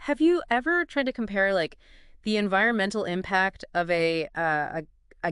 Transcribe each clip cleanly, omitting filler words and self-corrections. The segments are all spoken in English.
Have you ever tried to compare like the environmental impact of a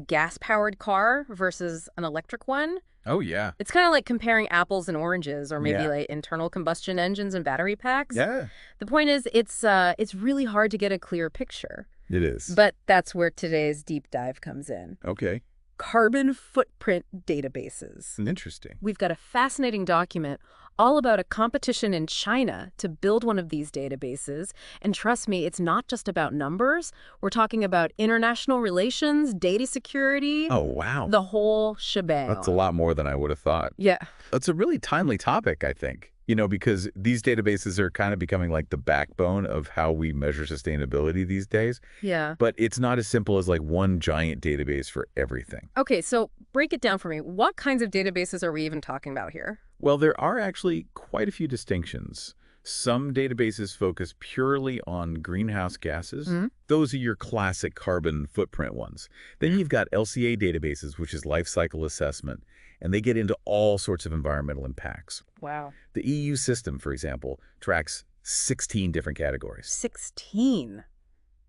gas-powered car versus an electric one? Oh, yeah. It's kind of like comparing apples and oranges, or maybe Yeah. like internal combustion engines and battery packs. Yeah, The point is, it's really hard to get a clear picture. it is. But that's where today's deep dive comes in. Okay. Carbon footprint databases. Interesting. We've got a fascinating document all about a competition in China to build one of these databases. And trust me, it's not just about numbers. We're talking about international relations, data security, Oh, wow. the whole shebang. That's a lot more than I would have thought. Yeah. It's a really timely topic, I think. Because these databases are kind of becoming like the backbone of how we measure sustainability these days. Yeah. But it's not as simple as like one giant database for everything. Okay, so break it down for me. What kinds of databases are we even talking about here? Well, there are actually quite a few distinctions. Some databases focus purely on greenhouse gases. Those are your classic carbon footprint ones. Then you've got LCA databases, which is life cycle assessment, and they get into all sorts of environmental impacts. Wow. The EU system, for example, tracks 16 different categories. 16.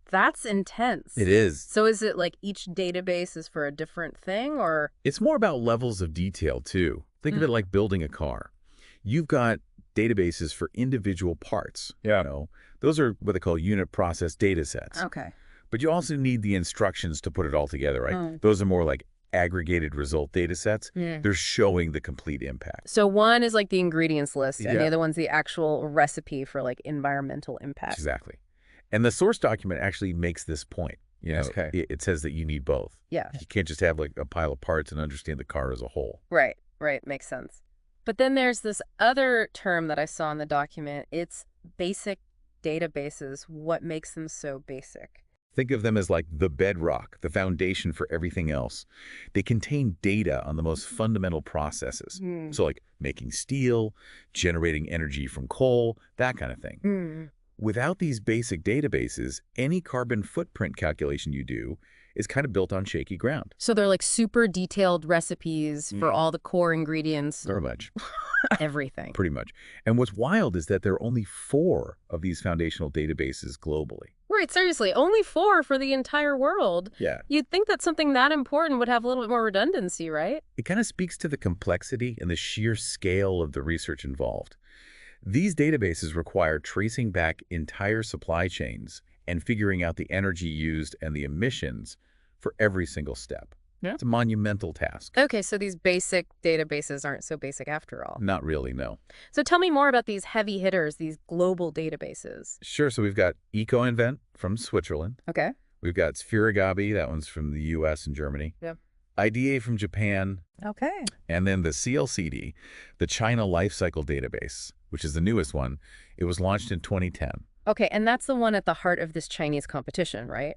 That's intense. It is. So is it like each database is for a different thing, or? It's more about levels of detail, too. Think of it like building a car. You've got databases for individual parts. Yeah. Those are what they call unit process data sets. Okay. But you also need the instructions to put it all together, right? Those are more like aggregated result data sets. They're showing the complete impact. So one is like the ingredients list, and the Yeah. other one's the actual recipe for like environmental impact. Exactly. And the source document actually makes this point. Okay. It says that you need both. Yeah. You can't just have like a pile of parts and understand the car as a whole. Right. Makes sense. But then there's this other term that I saw in the document. It's basic databases. What makes them so basic? Think of them as like the bedrock, the foundation for everything else. They contain data on the most fundamental processes. So like making steel, generating energy from coal, that kind of thing. Without these basic databases, any carbon footprint calculation you do is kind of built on shaky ground. So they're like super detailed recipes for all the core ingredients, Very much. everything. Pretty much. And what's wild is that there are only 4 of these foundational databases globally. Right, seriously, only 4 for the entire world. Yeah. You'd think that something that important would have a little bit more redundancy, right? It kind of speaks to the complexity and the sheer scale of the research involved. These databases require tracing back entire supply chains and figuring out the energy used and the emissions for every single step. Yeah. It's a monumental task. Okay, so these basic databases aren't so basic after all. Not really, no. So tell me more about these heavy hitters, these global databases. Sure, so we've got EcoInvent from Switzerland. Okay. We've got Spherigabi, that one's from the US and Germany. Yep. IDA from Japan. Okay. And then the CLCD, the China Life Cycle Database, which is the newest one. It was launched in 2010. Okay, and that's the one at the heart of this Chinese competition, right?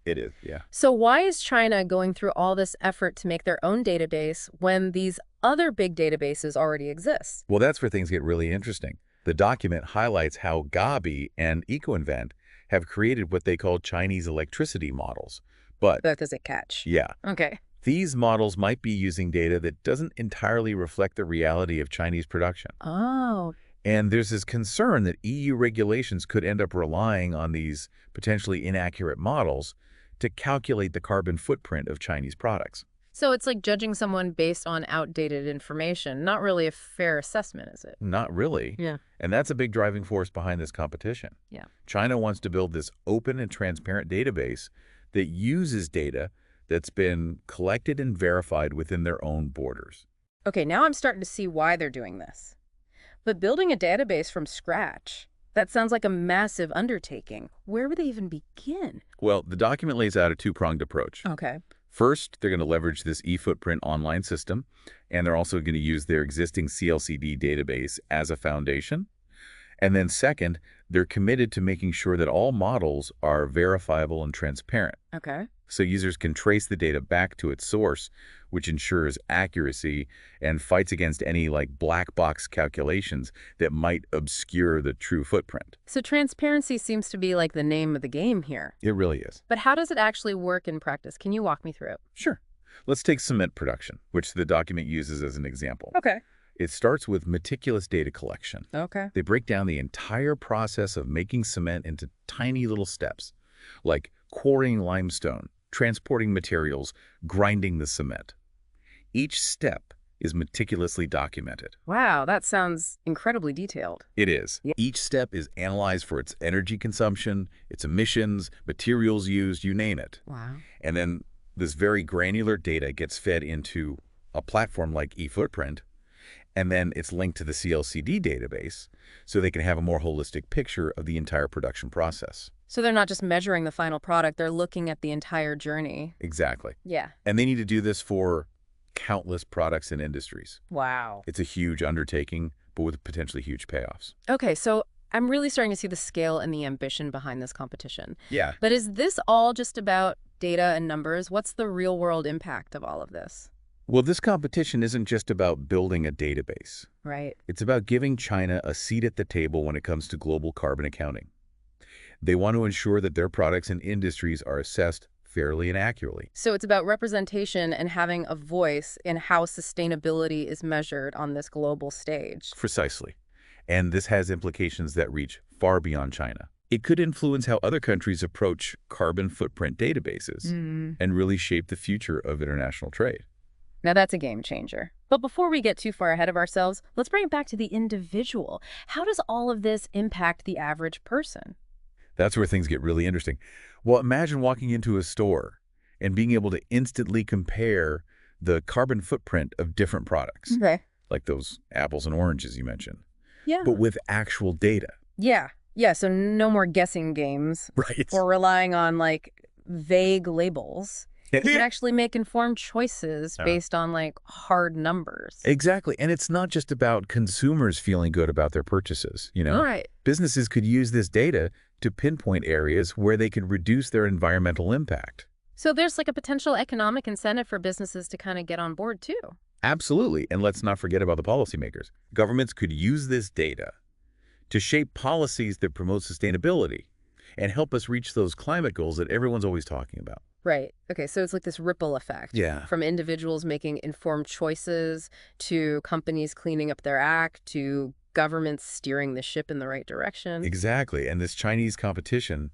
It is, yeah. So why is China going through all this effort to make their own database when these other big databases already exist? Well, that's where things get really interesting. The document highlights how Gabi and EcoInvent have created what they call Chinese electricity models. But, That doesn't catch. yeah, Okay. these models might be using data that doesn't entirely reflect the reality of Chinese production. Oh. And there's this concern that EU regulations could end up relying on these potentially inaccurate models to calculate the carbon footprint of Chinese products. So it's like judging someone based on outdated information. Not really a fair assessment, is it? Not really. Yeah. And that's a big driving force behind this competition. Yeah. China wants to build this open and transparent database that uses data that's been collected and verified within their own borders. Okay, now I'm starting to see why they're doing this. But building a database from scratch, that sounds like a massive undertaking. Where would they even begin? Well, the document lays out a two-pronged approach. Okay. First, they're going to leverage this eFootprint online system, and they're also going to use their existing CLCD database as a foundation. And then second, they're committed to making sure that all models are verifiable and transparent, Okay. so users can trace the data back to its source, which ensures accuracy and fights against any like black box calculations that might obscure the true footprint. So transparency seems to be like the name of the game here. It really is. But how does it actually work in practice? Can you walk me through it? Sure. Let's take cement production, which the document uses as an example. Okay. It starts with meticulous data collection. Okay. They break down the entire process of making cement into tiny little steps, like quarrying limestone, transporting materials, grinding the cement. Each step is meticulously documented. Wow, that sounds incredibly detailed. It is. Yeah. Each step is analyzed for its energy consumption, its emissions, materials used, you name it. Wow. And then this very granular data gets fed into a platform like eFootprint, and then it's linked to the CLCD database so they can have a more holistic picture of the entire production process. So they're not just measuring the final product, they're looking at the entire journey. Exactly. Yeah. And they need to do this for countless products and industries. Wow. It's a huge undertaking, but with potentially huge payoffs. Okay, so I'm really starting to see the scale and the ambition behind this competition. Yeah. But is this all just about data and numbers? What's the real-world impact of all of this? Well, this competition isn't just about building a database. Right. It's about giving China a seat at the table when it comes to global carbon accounting. They want to ensure that their products and industries are assessed fairly and accurately. So it's about representation and having a voice in how sustainability is measured on this global stage. Precisely. And this has implications that reach far beyond China. It could influence how other countries approach carbon footprint databases and really shape the future of international trade. Now that's a game changer. But before we get too far ahead of ourselves, let's bring it back to the individual. How does all of this impact the average person? That's where things get really interesting. Well, imagine walking into a store and being able to instantly compare the carbon footprint of different products, Okay. like those apples and oranges you mentioned, Yeah. but with actual data. Yeah. Yeah, so no more guessing games Right. or relying on, vague labels. You can actually make informed choices based on, hard numbers. Exactly. And it's not just about consumers feeling good about their purchases, you know? All right. Businesses could use this data to pinpoint areas where they can reduce their environmental impact. So there's, a potential economic incentive for businesses to kind of get on board, too. Absolutely. And let's not forget about the policymakers. Governments could use this data to shape policies that promote sustainability and help us reach those climate goals that everyone's always talking about. Right. Okay, so it's like this ripple effect. Yeah. From individuals making informed choices to companies cleaning up their act to governments steering the ship in the right direction. Exactly. And this Chinese competition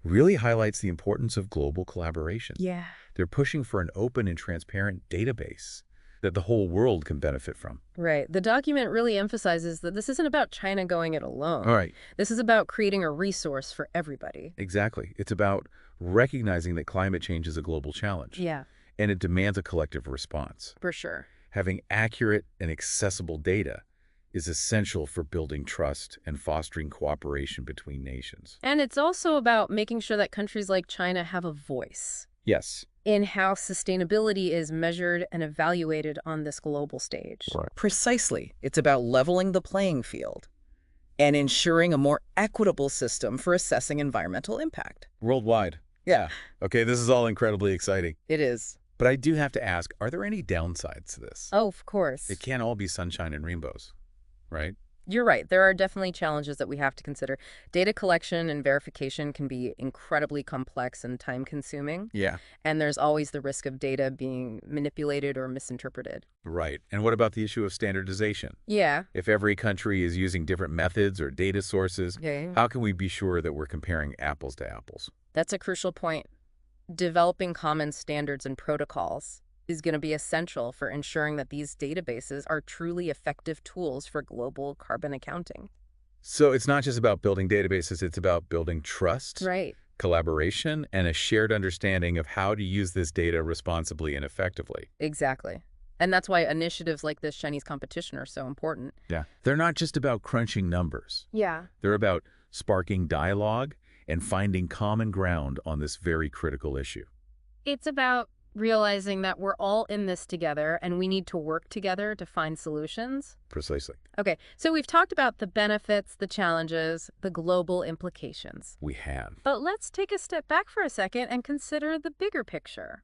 really highlights the importance of global collaboration. Yeah. They're pushing for an open and transparent database that the whole world can benefit from. Right. The document really emphasizes that this isn't about China going it alone. All right. This is about creating a resource for everybody. Exactly. It's about recognizing that climate change is a global challenge. Yeah. And it demands a collective response. For sure. Having accurate and accessible data is essential for building trust and fostering cooperation between nations. And it's also about making sure that countries like China have a voice Yes. in how sustainability is measured and evaluated on this global stage. Right. Precisely. It's about leveling the playing field and ensuring a more equitable system for assessing environmental impact. Worldwide. Yeah. Okay, this is all incredibly exciting. It is. But I do have to ask, are there any downsides to this? Oh, of course. It can't all be sunshine and rainbows, right? You're right. There are definitely challenges that we have to consider. Data collection and verification can be incredibly complex and time-consuming. Yeah. And there's always the risk of data being manipulated or misinterpreted. Right. And what about the issue of standardization? Yeah. If every country is using different methods or data sources, Okay. how can we be sure that we're comparing apples to apples? That's a crucial point. Developing common standards and protocols is going to be essential for ensuring that these databases are truly effective tools for global carbon accounting. So it's not just about building databases, it's about building trust, Right. collaboration, and a shared understanding of how to use this data responsibly and effectively. Exactly. And that's why initiatives like this Chinese competition are so important. Yeah. They're not just about crunching numbers. Yeah. They're about sparking dialogue and finding common ground on this very critical issue. It's about realizing that we're all in this together and we need to work together to find solutions. Precisely. Okay, so we've talked about the benefits, the challenges, the global implications. We have. But let's take a step back for a second and consider the bigger picture.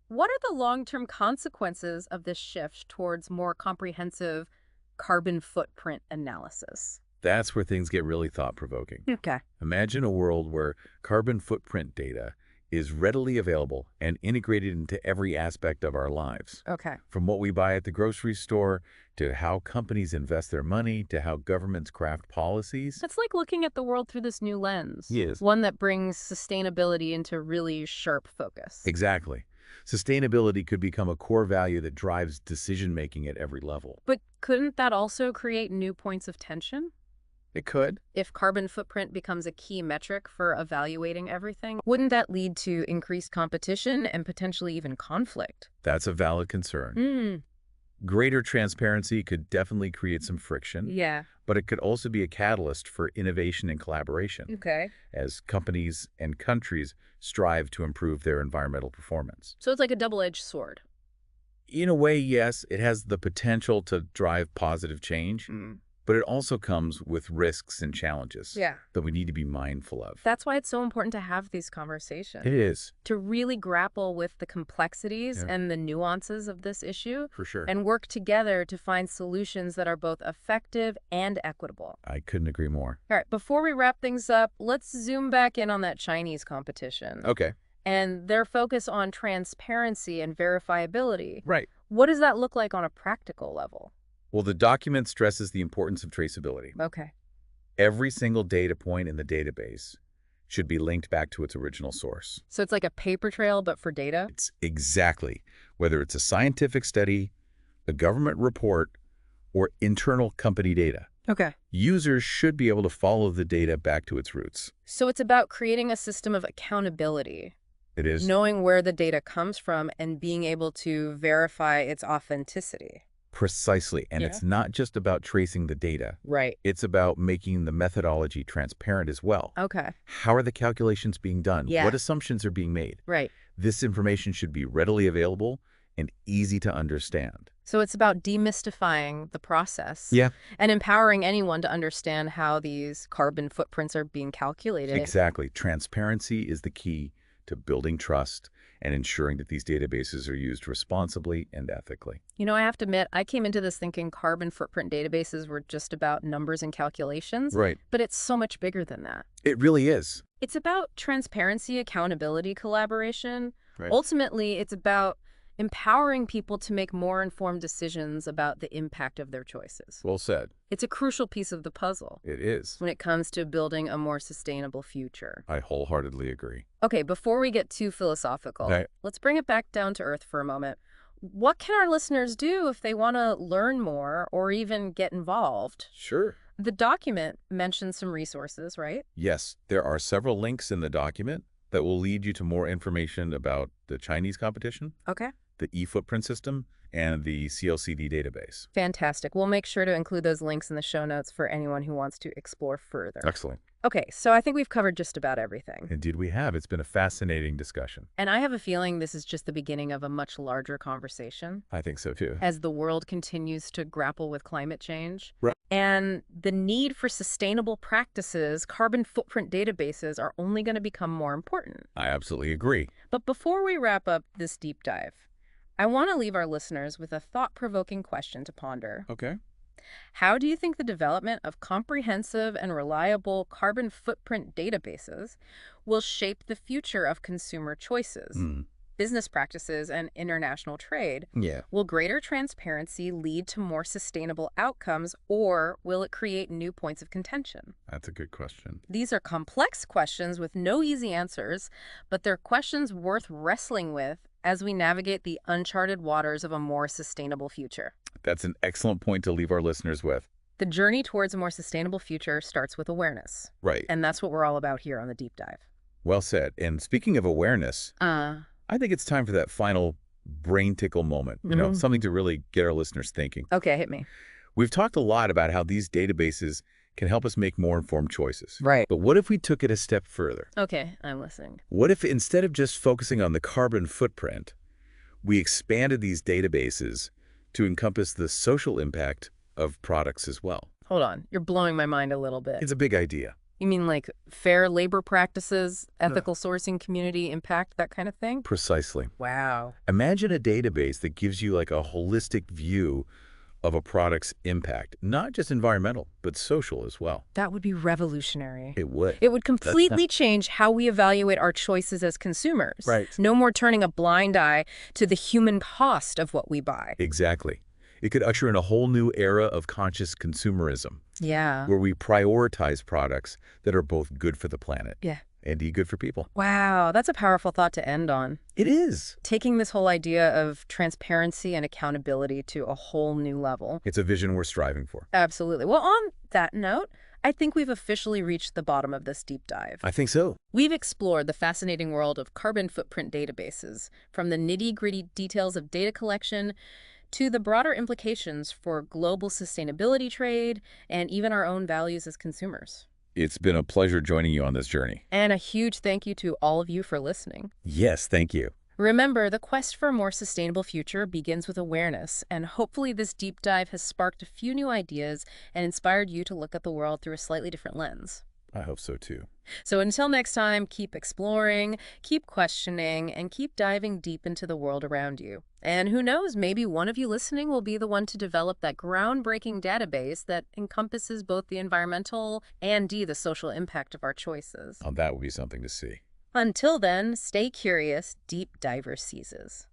What are the long-term consequences of this shift towards more comprehensive carbon footprint analysis? That's where things get really thought-provoking. Okay. Imagine a world where carbon footprint data is readily available and integrated into every aspect of our lives. Okay. From what we buy at the grocery store, to how companies invest their money, to how governments craft policies. That's like looking at the world through this new lens. Yes. One that brings sustainability into really sharp focus. Exactly. Sustainability could become a core value that drives decision-making at every level. But couldn't that also create new points of tension? It could. If carbon footprint becomes a key metric for evaluating everything, wouldn't that lead to increased competition and potentially even conflict? That's a valid concern. Greater transparency could definitely create some friction. Yeah. But it could also be a catalyst for innovation and collaboration. Okay. As companies and countries strive to improve their environmental performance. So it's like a double-edged sword. In a way, yes, it has the potential to drive positive change. But it also comes with risks and challenges that we need to be mindful of. That's why it's so important to have these conversations. It is. To really grapple with the complexities and the nuances of this issue. For sure. And work together to find solutions that are both effective and equitable. I couldn't agree more. All right, before we wrap things up, let's zoom back in on that Chinese competition. Okay. And their focus on transparency and verifiability. Right. What does that look like on a practical level? Well, the document stresses the importance of traceability. Okay. Every single data point in the database should be linked back to its original source. So it's like a paper trail, but for data? It's exactly. Whether it's a scientific study, a government report, or internal company data. Okay. Users should be able to follow the data back to its roots. So it's about creating a system of accountability. It is. Knowing where the data comes from and being able to verify its authenticity. Precisely. And it's not just about tracing the data. Right. It's about making the methodology transparent as well. Okay. How are the calculations being done? Yeah. What assumptions are being made? Right. This information should be readily available and easy to understand. So it's about demystifying the process. Yeah. And empowering anyone to understand how these carbon footprints are being calculated. Exactly. Transparency is the key to building trust and ensuring that these databases are used responsibly and ethically. You know, I have to admit, I came into this thinking carbon footprint databases were just about numbers and calculations. Right. But it's so much bigger than that. It really is. It's about transparency, accountability, collaboration. Right. Ultimately, it's about empowering people to make more informed decisions about the impact of their choices. Well said. It's a crucial piece of the puzzle It is. when it comes to building a more sustainable future. I wholeheartedly agree. Okay, before we get too philosophical, Right. let's bring it back down to earth for a moment. What can our listeners do if they want to learn more or even get involved? Sure. The document mentions some resources, right? Yes, there are several links in the document that will lead you to more information about the Chinese competition, Okay. the e-footprint system, and the CLCD database. Fantastic. We'll make sure to include those links in the show notes for anyone who wants to explore further. Excellent. Okay, so I think we've covered just about everything. Indeed we have. It's been a fascinating discussion. And I have a feeling this is just the beginning of a much larger conversation I think so too. as the world continues to grapple with climate change. Right. And the need for sustainable practices, carbon footprint databases are only going to become more important. I absolutely agree. But before we wrap up this deep dive, I want to leave our listeners with a thought-provoking question to ponder. Okay. How do you think the development of comprehensive and reliable carbon footprint databases will shape the future of consumer choices, business practices, and international trade? Yeah. Will greater transparency lead to more sustainable outcomes, or will it create new points of contention? That's a good question. These are complex questions with no easy answers, but they're questions worth wrestling with as we navigate the uncharted waters of a more sustainable future. That's an excellent point to leave our listeners with. The journey towards a more sustainable future starts with awareness. Right. And that's what we're all about here on the Deep Dive. Well said. And speaking of awareness, I think it's time for that final brain tickle moment, you know, something to really get our listeners thinking. Okay, hit me. We've talked a lot about how these databases can help us make more informed choices. Right. But what if we took it a step further? Okay, I'm listening. What if instead of just focusing on the carbon footprint, we expanded these databases to encompass the social impact of products as well? Hold on. You're blowing my mind a little bit. It's a big idea. You mean like fair labor practices, ethical sourcing, community impact, that kind of thing? Precisely. Wow. Imagine a database that gives you like a holistic view of a product's impact, not just environmental, but social as well. That would be revolutionary. It would. It would completely change how we evaluate our choices as consumers. Right. No more turning a blind eye to the human cost of what we buy. Exactly. It could usher in a whole new era of conscious consumerism, Yeah. where we prioritize products that are both good for the planet Yeah. and good for people. Wow, that's a powerful thought to end on. It is. Taking this whole idea of transparency and accountability to a whole new level. It's a vision we're striving for. Absolutely. Well, on that note, I think we've officially reached the bottom of this deep dive. I think so. We've explored the fascinating world of carbon footprint databases, from the nitty-gritty details of data collection to the broader implications for global sustainability trade and even our own values as consumers. It's been a pleasure joining you on this journey. And a huge thank you to all of you for listening. Yes, thank you. Remember, the quest for a more sustainable future begins with awareness, and hopefully this deep dive has sparked a few new ideas and inspired you to look at the world through a slightly different lens. I hope so too. So until next time, keep exploring, keep questioning, and keep diving deep into the world around you. And who knows, maybe one of you listening will be the one to develop that groundbreaking database that encompasses both the environmental and the social impact of our choices. Oh, that would be something to see. Until then, stay curious, deep diver seizes.